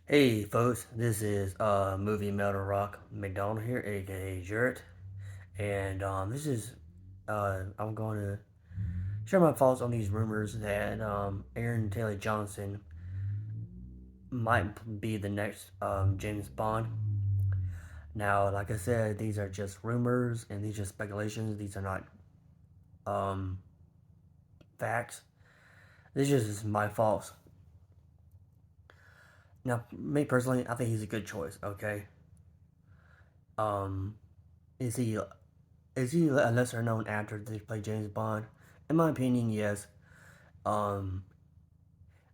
Hey folks, this is Movie Metal Rock McDonald here, aka Jarrett, and this is I'm going to share my thoughts on these rumors that Aaron Taylor Johnson might be the next James Bond. Now, like I said, these are just rumors and these are speculations. These are not um, facts. This is just my thoughts. Now, me personally, I think he's a good choice. Okay, um, is he Is he a lesser known actor to play James Bond? In my opinion, yes. Um,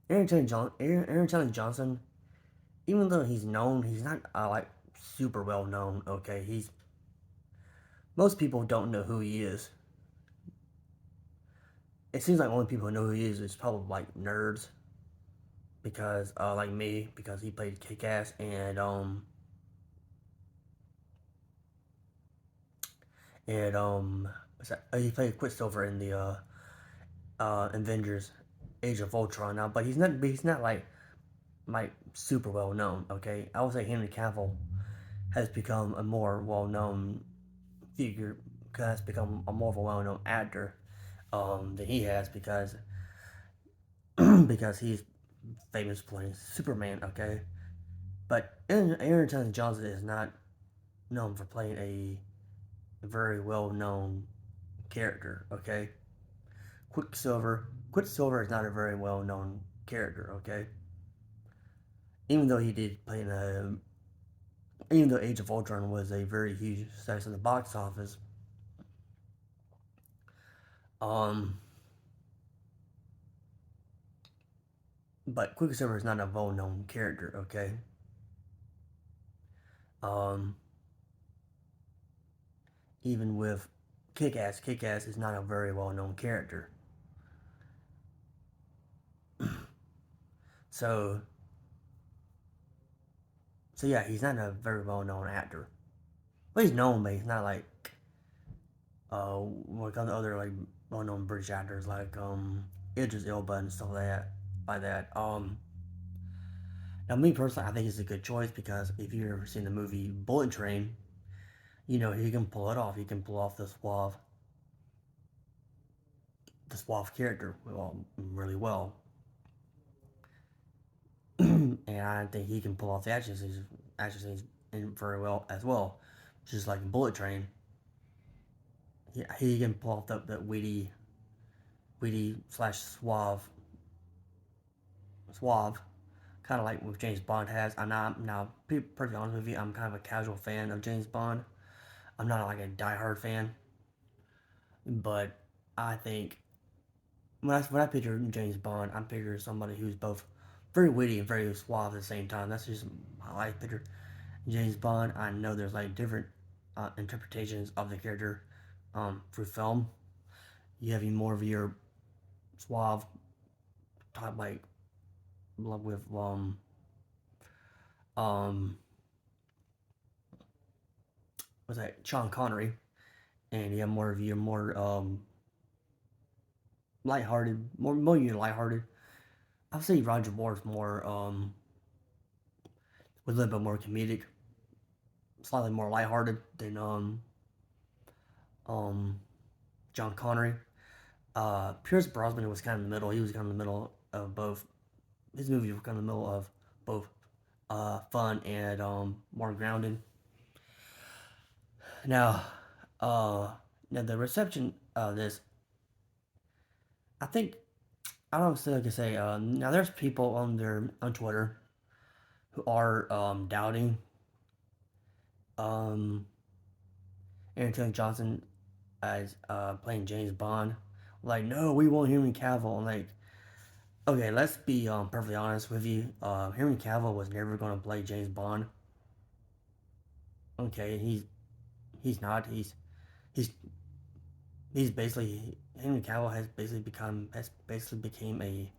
Aaron Taylor Johnson, even though he's known, he's not like super well known. Okay, he's most people don't know who he is. It seems like only people who know who he is probably like nerds because like me because he played Kick Ass and he played Quicksilver in the Avengers Age of Ultron now, but he's not like super well known. Okay, I would say Henry Cavill has become a more well known figure, has become a more of a well known actor than he has because he's famous playing Superman. Okay, but Aaron Taylor Johnson is not known for playing a very well known character. Okay, Quicksilver is not a very well known character. Okay, even though he did play in a even though Age of Ultron was a very huge success in the box office, um, but Quicksilver is not a well-known character. Okay, um, even with Kick-Ass is not a very well-known character. So, so yeah, he's not a very well-known actor. But he's known, but he's not like when it comes to other like well-known British actors like Idris Elba and stuff like that. Now me personally, I think it's a good choice because if you've ever seen the movie Bullet Train, you know he can pull it off. He can pull off the suave character really well, and I think he can pull off the action scenes very well as well. Just like in Bullet Train, he can pull off that witty slash suave, kind of like what James Bond has. I'm not now, to be perfectly honest with you, I'm kind of a casual fan of James Bond. I'm not like a diehard fan, but I think when I picture James Bond, I'm picturing somebody who's both very witty and very suave at the same time. That's just how I picture James Bond. I know there's like different interpretations of the character through film. You have more of your suave type like with um what's that Sean Connery, and you have more of your more lighthearted, more you lighthearted. I'll say Roger Moore's more with a little bit more comedic, slightly more lighthearted than um John Connery. Pierce Brosnan was kind of in the middle. He was kind of in the middle of both. His movies were kind of in the middle of both fun and more grounded. Now, uh, now the reception of this, I think I don't know what to say. Now there's people on Twitter who are doubting um, Aaron Taylor Johnson as playing James Bond. Like, no, we want Henry Cavill. And like, okay, let's be perfectly honest with you. Henry Cavill was never going to play James Bond. Okay, he's not. He's he's basically Henry Cavill has basically became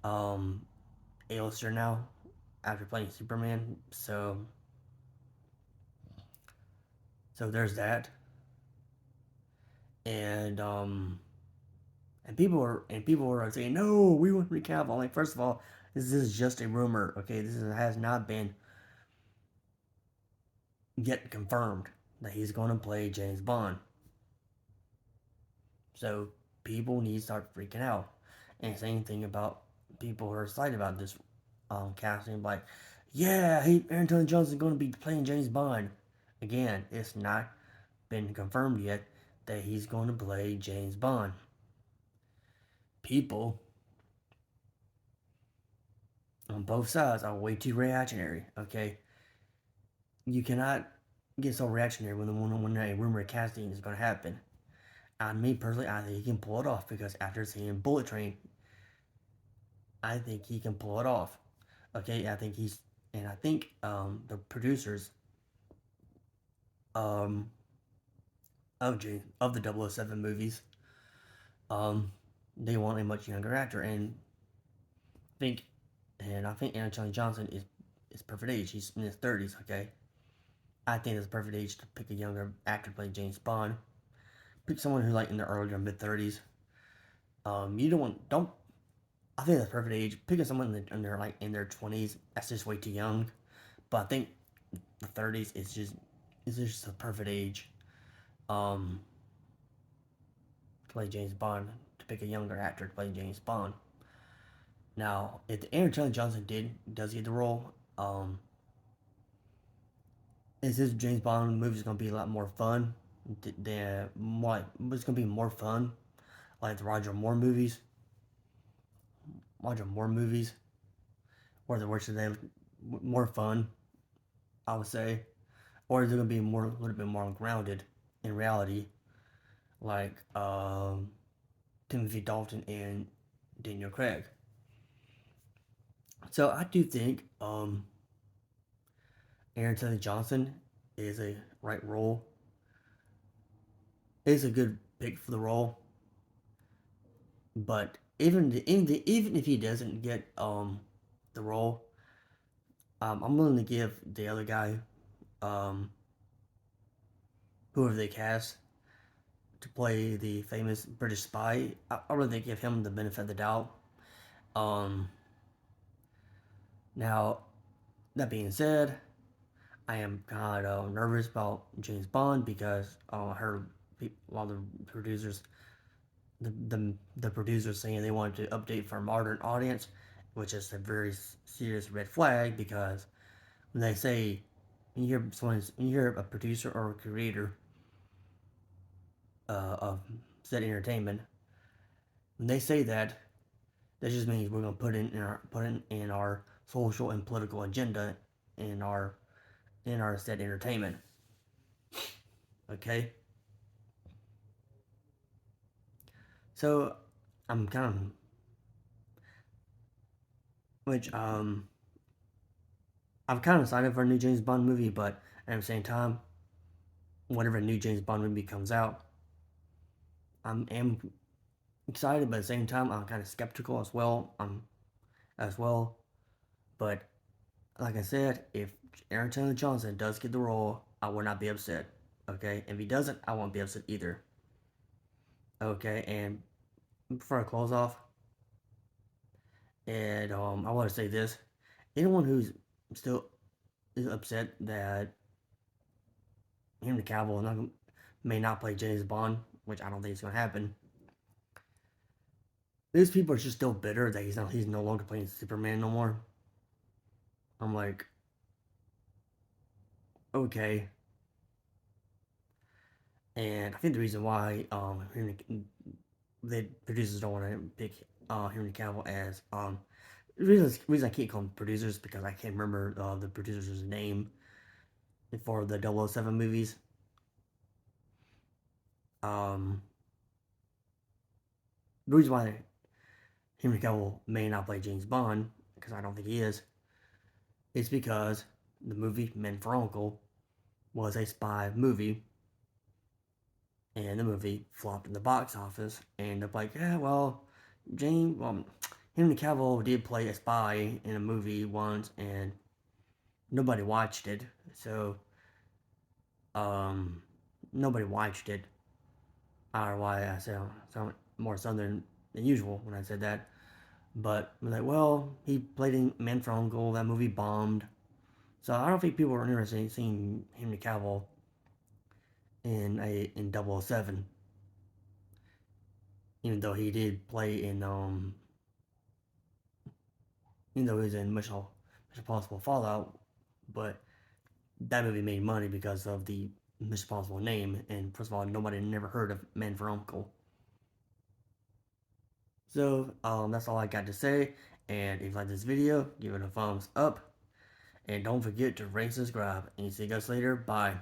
um A-lister now after playing Superman. So there's that, and and people were saying no, we want Henry Cavill. Like first of all, This is just a rumor, okay? Has not been yet confirmed that he's going to play James Bond. So people need to start freaking out. And same thing about people who are excited about this casting, like, yeah, Aaron Taylor Johnson is going to be playing James Bond. Again, it's not been confirmed yet that he's going to play James Bond. People on both sides are way too reactionary. Okay, you cannot get so reactionary when a rumor casting is going to happen. And me personally, I think he can pull it off because after seeing Bullet Train, I think he can pull it off. Okay, I think the producers um, of the 007 movies, um, they want a much younger actor, think, and I think Anthony Johnson is perfect age. He's in his 30s. Okay, I think it's perfect age to pick a younger actor to play James Bond. Pick someone who's like in their early or mid 30s. You don't. I think that's perfect age. Picking someone in their 20s, that's just way too young. But I think the 30s is just a perfect age. Um, to play James Bond, to pick a younger actor to play James Bond. Now, if Aaron Taylor Johnson does get the role, is his James Bond movie is gonna be a lot more fun than what? It's gonna be more fun, like the Roger Moore movies. Roger Moore movies, or the works of them more fun, I would say, or is it gonna be a little bit more grounded in reality, like Timothy Dalton and Daniel Craig. So I do think Aaron Taylor Johnson is a right role. Is a good pick for the role, but even if he doesn't get the role, I'm willing to give the other guy, um, whoever they cast to play the famous British spy. I really give him the benefit of the doubt. Um, Now, that being said, I am kind of nervous about James Bond because I heard a lot of the producers, the producers saying they wanted to update for a modern audience, which is a very serious red flag because when they say when you hear a producer or a creator of said entertainment, when they say that, that just means we're gonna put in our social and political agenda in our said entertainment. Okay, so I'm kind of which I'm kind of excited for a new James Bond movie, but at the same time, whatever new James Bond movie comes out, am excited, but at the same time, I'm kind of skeptical as well. As well, but like I said, if Aaron Taylor Johnson does get the role, I will not be upset. Okay, if he doesn't, I won't be upset either. Okay, and before I close off, and I want to say this: anyone who's still is upset that Henry Cavill may not play James Bond, which I don't think is going to happen. These people are just still bitter that he's no longer playing Superman no more. I'm like, okay. And I think the reason why the producers don't want to pick Henry Cavill as the reason I can't call them producers because I can't remember the producer's name for the 007 movies. Um, the reason why Henry Cavill may not play James Bond, because I don't think he is because the movie Men for Uncle was a spy movie, and the movie flopped in the box office, and they're like, yeah, well, Henry Cavill did play a spy in a movie once, and nobody watched it, so um, nobody watched it. I don't know why I sound more southern than usual when I said that. But I'm like, well, he played in Man from Uncle. That movie bombed. So I don't think people were interested in seeing Henry Cavill in 007, even though he did play in even though he was in Mission Impossible Fallout, but that movie made money because of the Mission Impossible name, and first of all, nobody never heard of Man for Uncle. So that's all I got to say. And if you like this video, give it a thumbs up, and don't forget to rate, subscribe, and see you guys later. Bye.